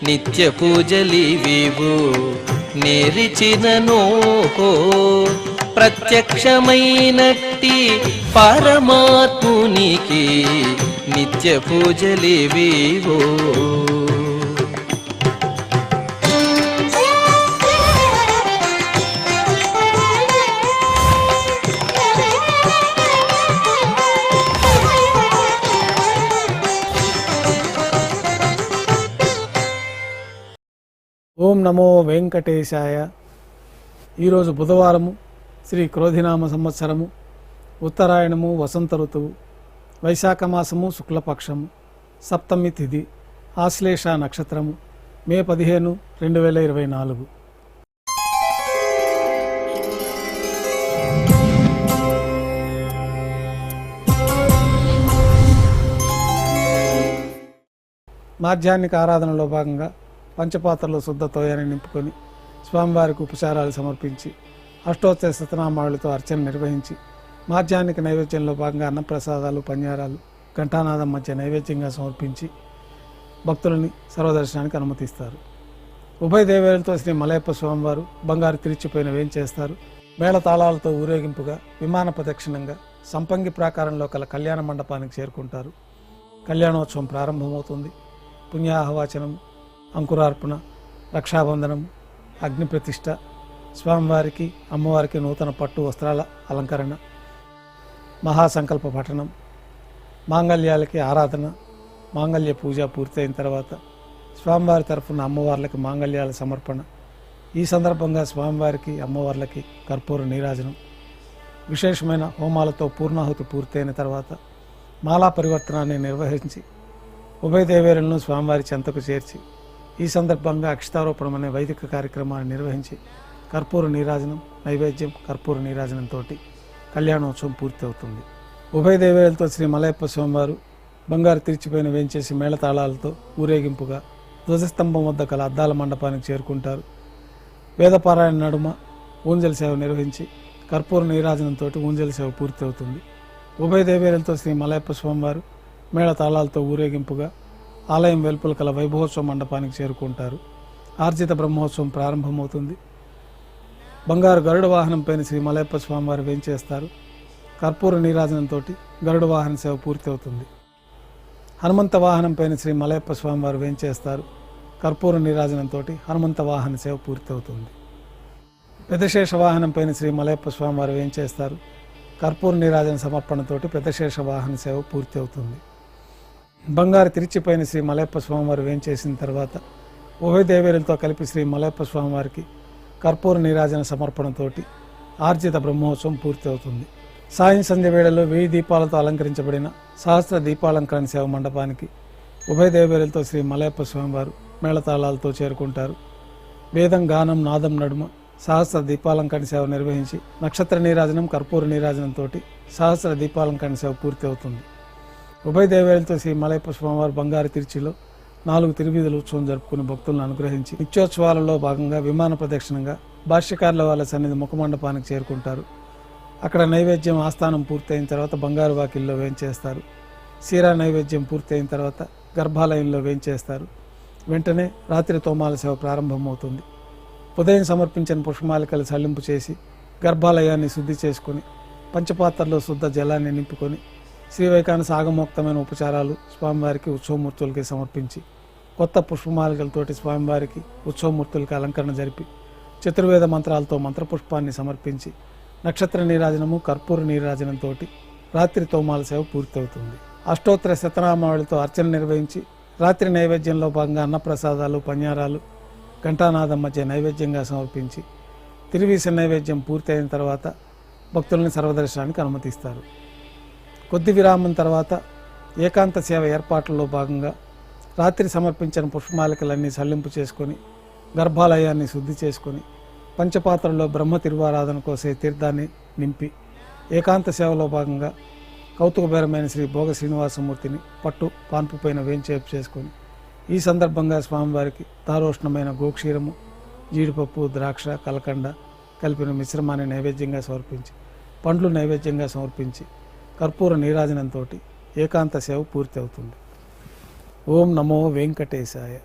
నిత్య పూజలివివు నేరిచిననో ప్రత్యక్షమైనట్టి పరమాత్మునికి నిత్య పూజలివివో. ఓం నమో వెంకటేశాయ. ఈరోజు బుధవారము, శ్రీ క్రోధినామ సంవత్సరము, ఉత్తరాయణము, వసంత ఋతువు, వైశాఖ మాసము, శుక్లపక్షము, సప్తమి తిథి, ఆశ్లేష నక్షత్రము, మే 15, 2024. మాధ్యాహ్నిక ఆరాధనలో భాగంగా పంచపాత్రలో శుద్ధ తోయాన్ని నింపుకొని స్వామివారికి ఉపచారాలు సమర్పించి అష్టోత్తర శతనామాలతో అర్చన నిర్వహించి మాధ్యాహ్నిక నైవేద్యంలో భాగంగా అన్నప్రసాదాలు, పన్యారాలు ఘంటానాదం మధ్య నైవేద్యంగా సమర్పించి భక్తులని సర్వదర్శనానికి అనుమతిస్తారు. ఉభయ దేవేలతో శ్రీ మలయప్ప స్వామివారు బంగారు తిరిచిపోయిన వేంచేస్తారు. మేళతాళాలతో ఊరేగింపుగా విమాన ప్రదక్షిణంగా సంపంగి ప్రాకారంలో కల కళ్యాణ మండపానికి చేరుకుంటారు. కళ్యాణోత్సవం ప్రారంభమవుతుంది. పుణ్యాహవాచనం, అంకురార్పణ, రక్షాబంధనం, అగ్నిప్రతిష్ఠ, స్వామివారికి అమ్మవారికి నూతన పట్టు వస్త్రాల అలంకరణ, మహాసంకల్ప పఠనం, మాంగళ్యాలకి ఆరాధన, మాంగళ్య పూజ పూర్తయిన తర్వాత స్వామివారి తరఫున అమ్మవార్లకి మాంగళ్యాల సమర్పణ. ఈ సందర్భంగా స్వామివారికి అమ్మవార్లకి కర్పూర నీరాజనం, విశేషమైన హోమాలతో పూర్ణాహుతి పూర్తయిన తర్వాత మాలా పరివర్తనాన్ని నిర్వహించి ఉభయ దేవేరులను స్వామివారి చెంతకు చేర్చి ఈ సందర్భంగా అక్షతారోపణం అనే వైదిక కార్యక్రమాన్ని నిర్వహించి కర్పూర నీరాజనం, నైవేద్యం, కర్పూర నీరాజనంతో కళ్యాణోత్సవం పూర్తి అవుతుంది. ఉభయ దేవేలతో శ్రీ మలయప్ప స్వామివారు బంగారు తిరిచిపోయిన వేంచేసి మేళతాళాలతో ఊరేగింపుగా ధ్వజస్తంభం వద్ద కల అద్దాల మండపానికి చేరుకుంటారు. వేదపారాయణ నడుమ ఊంజల సేవ నిర్వహించి కర్పూర నీరాజనంతో ఊంజల సేవ పూర్తి అవుతుంది. ఉభయ దేవేలతో శ్రీ మలయప్ప స్వామివారు మేళతాళాలతో ఊరేగింపుగా ఆలయం వెలుపల కల వైభవోత్సవ మండపానికి చేరుకుంటారు. ఆర్జిత బ్రహ్మోత్సవం ప్రారంభమవుతుంది. బంగారు గరుడ వాహనం పైన శ్రీ మలయప్ప స్వామివారు వేంచేస్తారు. కర్పూర నీరాజనంతో గరుడ వాహన సేవ పూర్తి అవుతుంది. హనుమంత వాహనం పైన శ్రీ మలయప్ప స్వామివారు వేంచేస్తారు. కర్పూర నీరాజనంతో హనుమంత వాహన సేవ పూర్తి అవుతుంది. పెద్దశేష వాహనం పైన శ్రీ మలయప్ప స్వామివారు వేంచేస్తారు. కర్పూర నీరాజన సమర్పణతోటి పెద్దశేష వాహన సేవ పూర్తి అవుతుంది. బంగారు తిరిచిపోయిన శ్రీ మలయప్ప స్వామివారు వేంచేసిన తర్వాత ఉభయ దేవేరులతో కలిపి శ్రీ మలయప్ప స్వామివారికి కర్పూర నీరాజన సమర్పణతోటి ఆర్జిత బ్రహ్మోత్సవం పూర్తి అవుతుంది. సాయం సంధ్య వేళలో 1000 దీపాలతో అలంకరించబడిన సహస్ర దీపాలంకరణ సేవ మండపానికి ఉభయ దేవేరులతో శ్రీ మలయప్ప స్వామివారు మేళతాళాలతో చేరుకుంటారు. వేదం, గానం, నాదం నడుమ సహస్ర దీపాలంకరణ సేవ నిర్వహించి నక్షత్ర నీరాజనం, కర్పూర నీరాజనంతో సహస్ర దీపాలంకరణ సేవ పూర్తి అవుతుంది. ఉభయ దేవేలతో శ్రీ మలయప్ప స్వామివారు బంగారు తిరుచిలో 4 తిరువీధుల ఉత్సవం జరుపుకుని భక్తులను అనుగ్రహించి నిత్యోత్సవాలలో భాగంగా విమాన ప్రదక్షిణంగా భాష్యకారుల వాళ్ళ సన్నిధి ముఖమండపానికి చేరుకుంటారు. అక్కడ నైవేద్యం ఆస్థానం పూర్తయిన తర్వాత బంగారు వాకిల్లో వేంచేస్తారు. సీరా నైవేద్యం పూర్తయిన తర్వాత గర్భాలయంలో వేంచేస్తారు. వెంటనే రాత్రి తోమాల సేవ ప్రారంభమవుతుంది. ఉదయం సమర్పించిన పుష్పమాలికలు సల్లింపు చేసి గర్భాలయాన్ని శుద్ధి చేసుకుని పంచపాత్రలో శుద్ధ జలాన్ని నింపుకొని శ్రీవైకానస ఆగమోక్తమైన ఉపచారాలు స్వామివారికి ఉత్సవమూర్తులకి సమర్పించి కొత్త పుష్పమాలికలతోటి స్వామివారికి ఉత్సవమూర్తులకి అలంకరణ జరిపి చతుర్వేద మంత్రాలతో మంత్రపుష్పాన్ని సమర్పించి నక్షత్ర నీరాజనము, కర్పూర నీరాజనంతో రాత్రి తోమాల సేవ పూర్తవుతుంది. అష్టోత్తర శతనామావళితో అర్చన నిర్వహించి రాత్రి నైవేద్యంలో భాగంగా అన్నప్రసాదాలు, పన్యారాలు ఘంటానాదం మధ్య నైవేద్యంగా సమర్పించి తిరువీస నైవేద్యం పూర్తయిన తర్వాత భక్తులని సర్వదర్శనానికి అనుమతిస్తారు. కొద్ది విరామం తర్వాత ఏకాంత సేవ ఏర్పాట్లలో భాగంగా రాత్రి సమర్పించిన పుష్పమాలికలన్నీ సల్లింపు చేసుకొని గర్భాలయాన్ని శుద్ధి చేసుకొని పంచపాత్రలో బ్రహ్మ తిరువారాధన కోసే తీర్థాన్ని నింపి ఏకాంత సేవలో భాగంగా కౌతుకబేరమైన శ్రీ భోగ శ్రీనివాసమూర్తిని పట్టు పాన్పు పైన వేంచేపు చేసుకొని ఈ సందర్భంగా స్వామివారికి తారోష్ణమైన గోక్షీరము, జీడిపప్పు, ద్రాక్ష, కలకండ కలిపిన మిశ్రమాన్ని నైవేద్యంగా సమర్పించి పండ్లు నైవేద్యంగా సమర్పించి కర్పూర నీరాజనంతో ఏకాంత సేవ పూర్తి అవుతుంది. ఓం నమో వెంకటేశాయ.